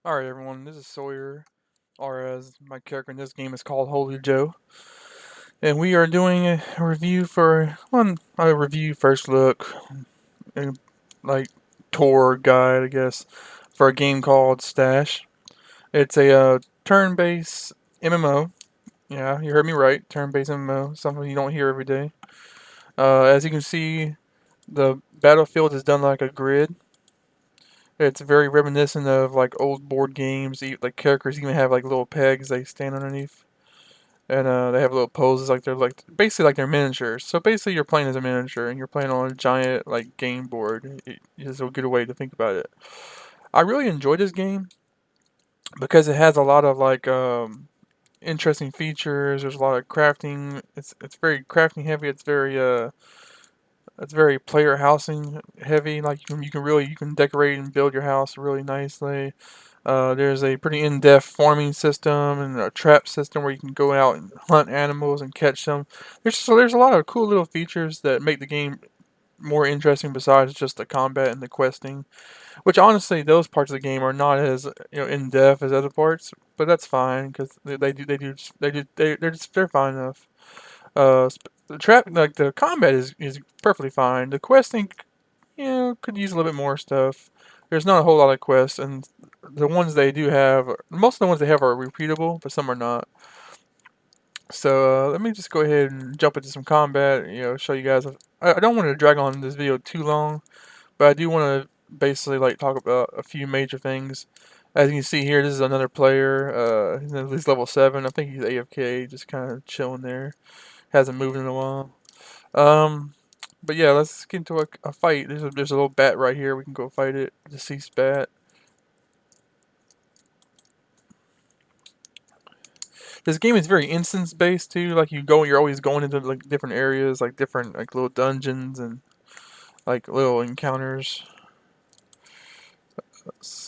Alright everyone, this is Sawyer, or as my character in this game is called Holy Joe. And we are doing a review for, a review first look, and like tour guide I guess, for a game called Stash. It's a turn-based MMO. Yeah, you heard me right, turn-based MMO, something you don't hear every day. As you can see, the battlefield is done like a grid. It's very reminiscent of like old board games. Like characters even have like little pegs they stand underneath, and they have little poses like they're like basically like they're miniatures. So basically, you're playing as a miniature, and you're playing on a giant like game board. It is a good way to think about it. I really enjoy this game because it has a lot of like interesting features. There's a lot of crafting. It's very crafting heavy. It's very player housing heavy. Like you can decorate and build your house really nicely. There's a pretty in-depth farming system and a trap system where you can go out and hunt animals and catch them. There's a lot of cool little features that make the game more interesting besides just the combat and the questing. Which honestly, those parts of the game are not as in depth as other parts, but that's fine because they're fine enough. The trap like the combat is perfectly fine. The questing, could use a little bit more stuff. There's not a whole lot of quests, and the ones they do have, most of the ones they have are repeatable, but some are not. So let me just go ahead and jump into some combat. Show you guys. I don't want to drag on this video too long, but I do want to basically like talk about a few major things. As you can see here, this is another player. He's level 7. I think he's AFK, just kind of chilling there. Hasn't moved in a while. Um, but yeah, let's get into a fight. There's a little bat right here. We can go fight it. Deceased bat. This game is very instance based too. Like you're always going into like different areas, like different like little dungeons and like little encounters.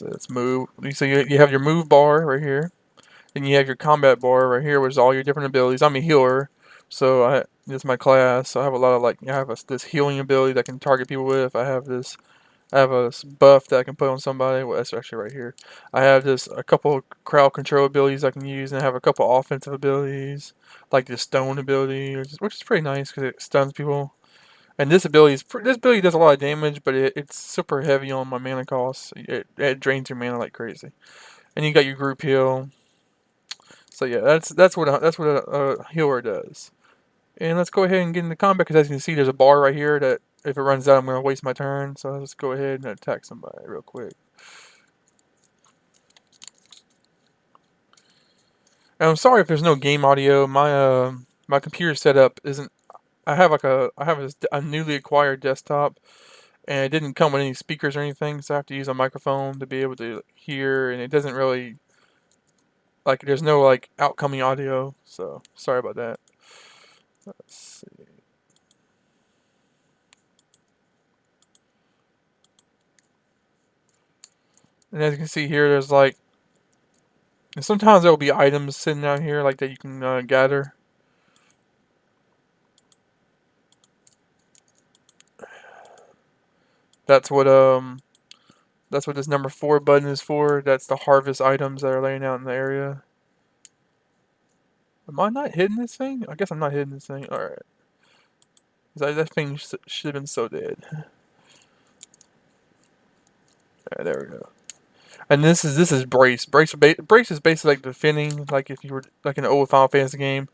Let's move. So you have your move bar right here. Then you have your combat bar right here, which is all your different abilities. I'm a healer, so this is my class. So I have a lot of like I have this healing ability that I can target people with. I have a buff that I can put on somebody. Well, that's actually right here. I have this a couple of crowd control abilities I can use, and I have a couple offensive abilities, like the stone ability, which is pretty nice because it stuns people. And this ability does a lot of damage, but it's super heavy on my mana costs. It drains your mana like crazy. And you got your group heal. So yeah, that's what a healer does. And let's go ahead and get into combat because as you can see, there's a bar right here that if it runs out, I'm going to waste my turn. So let's go ahead and attack somebody real quick. And I'm sorry if there's no game audio. My computer setup isn't. I have a newly acquired desktop, and it didn't come with any speakers or anything, so I have to use a microphone to be able to hear, and it doesn't really like. There's no like outcoming audio, so sorry about that. Let's see. And as you can see here, there's like sometimes there will be items sitting down here like that you can gather. That's what um that's what this number 4 button is for. That's the harvest items that are laying out in the area. Am I not hitting this thing? I guess I'm not hitting this thing. Alright. That thing should have been so dead. Alright, there we go. And this is brace. Brace is basically like defending. Like if you were like in an old Final Fantasy game,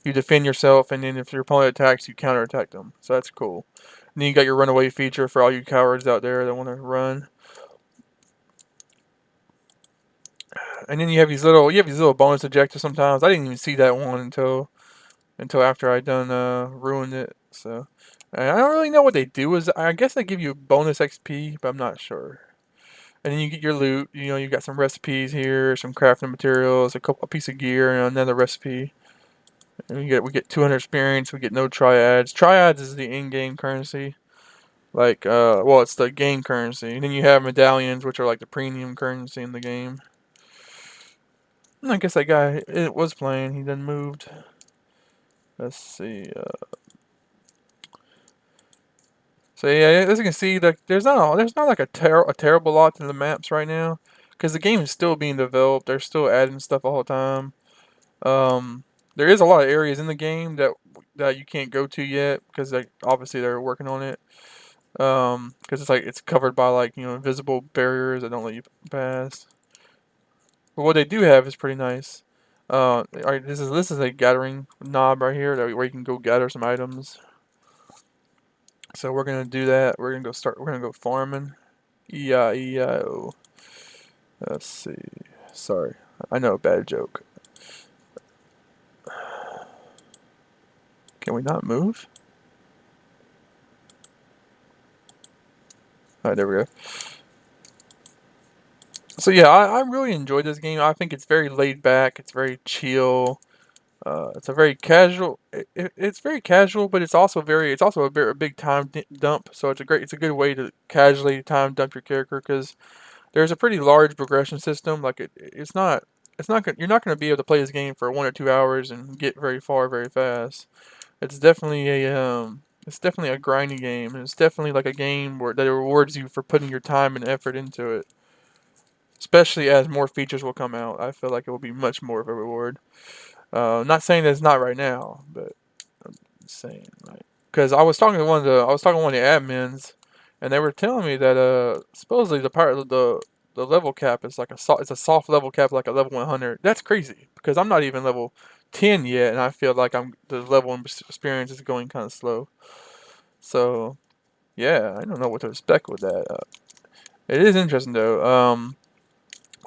you defend yourself, and then if your opponent attacks, you counterattack them. So that's cool. And then you got your runaway feature for all you cowards out there that want to run. And then you have these little bonus objectives sometimes. I didn't even see that one until after I done ruined it. So and I don't really know what they do. Is I guess they give you bonus XP, but I'm not sure. And then you get your loot. You got some recipes here, some crafting materials, a piece of gear, and another recipe. And we get 200 experience. We get no triads. Triads is the in-game currency. Like well, it's the game currency. And then you have medallions, which are like the premium currency in the game. And I guess that guy it was playing. He then moved. Let's see. So yeah, as you can see, there's not like a terrible lot to the maps right now, because the game is still being developed. They're still adding stuff all the time. Um, there is a lot of areas in the game that you can't go to yet because obviously they're working on it. Because it's like it's covered by like invisible barriers that don't let you pass. But what they do have is pretty nice. Alright, this is a gathering knob right here where you can go gather some items. So we're gonna do that. We're gonna go farming. E-I-E-I-O. Let's see. Sorry. I know, a bad joke. Can we not move? Alright, there we go. So yeah, I really enjoyed this game. I think it's very laid back. It's very chill. It's a very casual. It's very casual, but it's also a big time dump. So it's a good way to casually time dump your character because there's a pretty large progression system. Like it's not you're not going to be able to play this game for 1 or 2 hours and get very far very fast. It's definitely a grindy game, and it's definitely like a game that rewards you for putting your time and effort into it. Especially as more features will come out, I feel like it will be much more of a reward. Not saying that it's not right now, but I'm saying like because I was talking to one of the admins, and they were telling me that supposedly the part of the level cap is like it's a soft level cap like a level 100. That's crazy because I'm not even level 10 yet, and I feel like the level experience is going kind of slow. So yeah, I don't know what to expect with that. It is interesting though.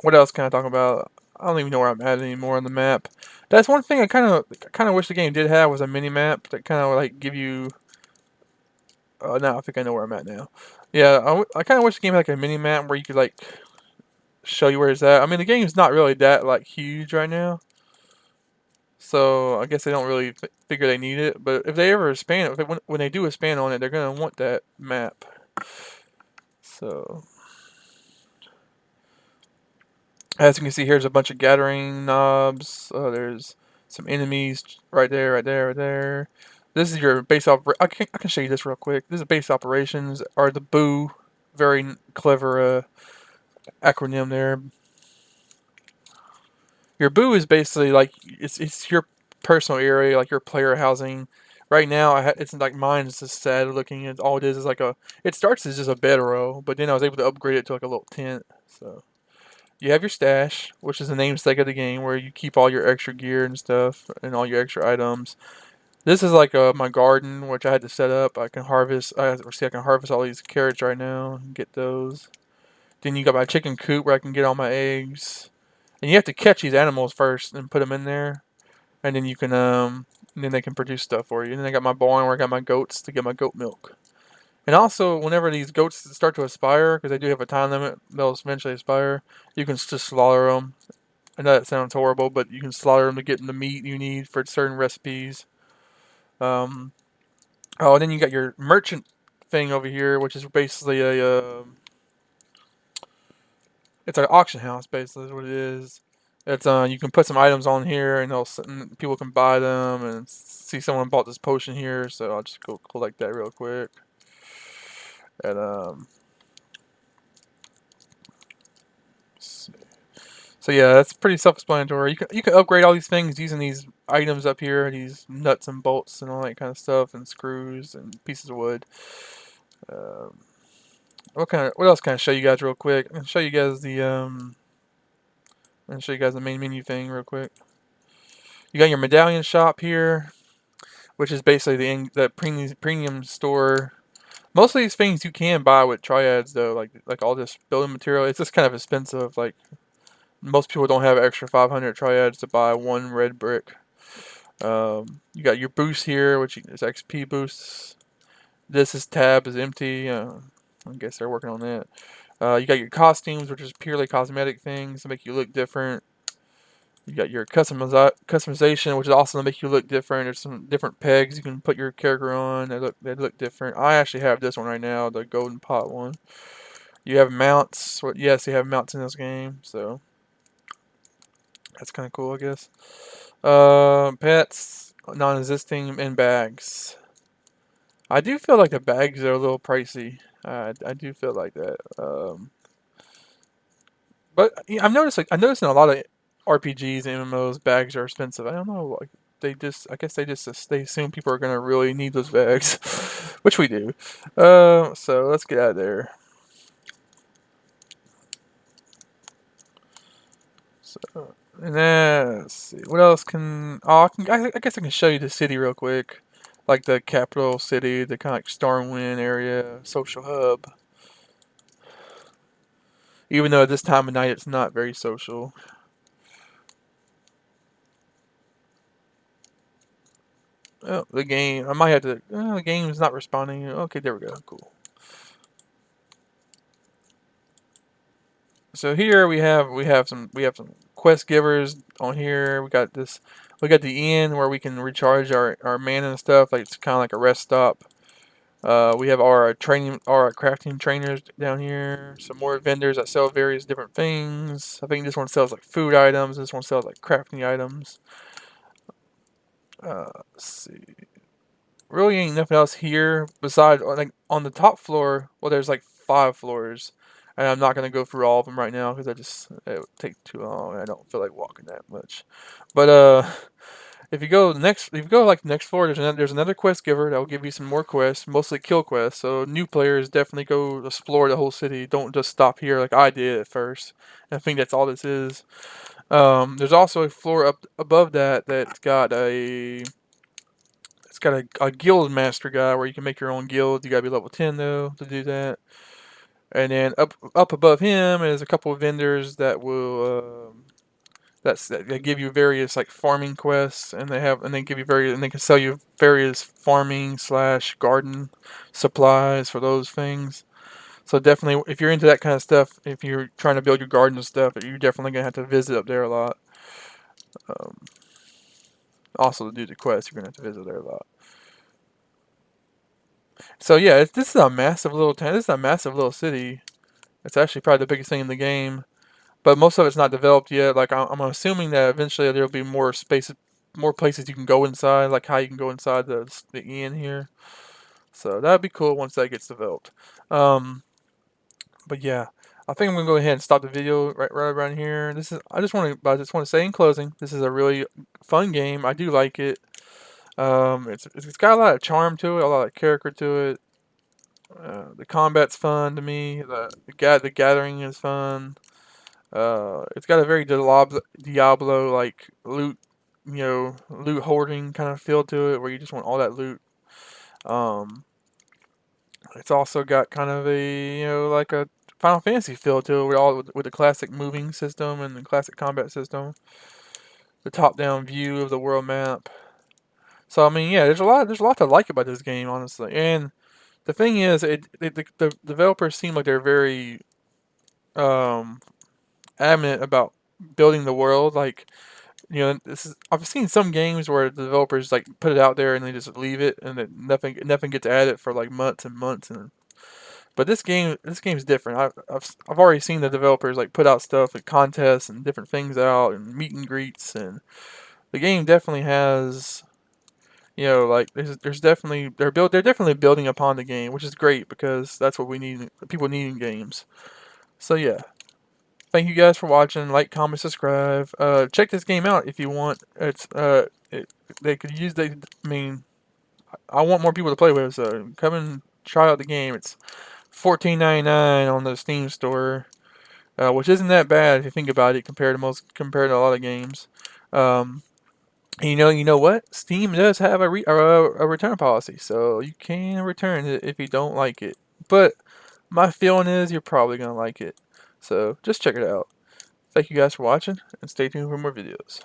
What else can I talk about? I don't even know where I'm at anymore on the map. That's one thing I kind of wish the game did have was a mini map that kind of like give you. Now I think I know where I'm at now. Yeah, I kind of wish the game had like a mini map where you could like show you where it's at. I mean, the game's not really that like huge right now, so I guess they don't really figure they need it. But if they ever expand it, when they do expand on it, they're gonna want that map. So as you can see, here's a bunch of gathering knobs. There's some enemies right there, right there, right there. This is your base I can show you this real quick. This is base operations, or the BOO. Very clever acronym there. Your BOO is basically like it's your personal area, like your player housing. Right now, it's like mine is just sad looking. And all it is like it starts as just a bedroll, but then I was able to upgrade it to like a little tent. So. You have your stash, which is the namesake of the game, where you keep all your extra gear and stuff, and all your extra items. This is like my garden, which I had to set up. I can harvest. I can harvest all these carrots right now and get those. Then you got my chicken coop where I can get all my eggs. And you have to catch these animals first and put them in there, and then you can and then they can produce stuff for you. And then I got my barn where I got my goats to get my goat milk. And also, whenever these goats start to aspire, because they do have a time limit, they'll eventually aspire. You can just slaughter them. I know that sounds horrible, but you can slaughter them to get the meat you need for certain recipes. Um, oh, and then you got your merchant thing over here, which is basically it's an auction house. Basically, is what it is. It's you can put some items on here, and and people can buy them. And see, someone bought this potion here, so I'll just go collect that real quick. And so yeah, that's pretty self-explanatory. You can upgrade all these things using these items up here, these nuts and bolts and all that kind of stuff, and screws and pieces of wood. Um, what else can I show you guys real quick? I'm gonna show you guys the main menu thing real quick. You got your medallion shop here, which is basically the premium store. Most of these things you can buy with triads though, like all this building material. It's just kind of expensive. Like most people don't have extra 500 triads to buy one red brick. You got your boost here, which is XP boosts. This tab is empty. I guess they're working on that. You got your costumes, which is purely cosmetic things to make you look different. You got your customization, which is also to make you look different. There's some different pegs you can put your character on. They look different. I actually have this one right now, the golden pot one. You have mounts. Yes, you have mounts in this game, so that's kind of cool, I guess. Pets, non-existing, and bags. I do feel like the bags are a little pricey. I do feel like that. But yeah, I'm noticing a lot of RPGs and MMOs bags are expensive. I don't know, like I guess they assume people are gonna really need those bags, which we do. So let's get out of there. So and then let's see what else can. Oh, I guess I can show you the city real quick, like the capital city, the kind of like Starwind area, social hub. Even though at this time of night it's not very social. Oh, the game. I might have to. The game's not responding. Okay, there we go. Cool. So here we have some quest givers on here. We got this. We got the inn where we can recharge our mana and stuff. Like it's kind of like a rest stop. We have our crafting trainers down here. Some more vendors that sell various different things. I think this one sells like food items. This one sells like crafting items. Let's see. Really ain't nothing else here besides like on the top floor. Well, there's like 5 floors, and I'm not gonna go through all of them right now because it would take too long. I don't feel like walking that much. But if you go like the next floor, there's another quest giver that will give you some more quests, mostly kill quests. So new players definitely go explore the whole city. Don't just stop here like I did at first. And I think that's all this is. There's also a floor up above that's got a guild master guy where you can make your own guild. You gotta be level 10 though to do that. And then up above him is a couple of vendors that will that give you various like farming quests, and they give you various and they can sell you various farming slash garden supplies for those things. So definitely, if you're into that kind of stuff, if you're trying to build your garden and stuff, you're definitely gonna have to visit up there a lot. Um, Also to do the quest, you're gonna have to visit there a lot. So yeah, this is a massive little town. This is a massive little city. It's actually probably the biggest thing in the game, but most of it's not developed yet. Like I'm assuming that eventually there'll be more space, more places you can go inside, like how you can go inside the inn here. So that'd be cool once that gets developed. Um, but yeah, I think I'm gonna go ahead and stop the video right around here. I just want to say in closing, this is a really fun game. I do like it. It's got a lot of charm to it, a lot of character to it. The combat's fun to me. The gathering is fun. It's got a very Diablo like loot hoarding kind of feel to it, where you just want all that loot. Um, it's also got kind of a like a Final Fantasy feel to it, with the classic moving system and the classic combat system, the top-down view of the world map. So I mean, yeah, there's a lot to like about this game, honestly. And the thing is, the developers seem like they're very um adamant about building the world. Like, I've seen some games where the developers like put it out there and they just leave it, and then nothing gets added for like months and months. And but this game's different. I've already seen the developers like put out stuff like contests and different things out and meet and greets, and the game definitely has. Like there's definitely they're definitely building upon the game, which is great because that's what we need. People need in games. So yeah, thank you guys for watching. Like, comment, subscribe. Check this game out if you want. They could use they. I mean, I want more people to play with. So come and try out the game. It's $14.99 on the Steam store, which isn't that bad if you think about it compared to a lot of games. Um, and you know what? Steam does have a return policy, so you can return it if you don't like it. But my feeling is you're probably gonna like it. So just check it out. Thank you guys for watching, and stay tuned for more videos.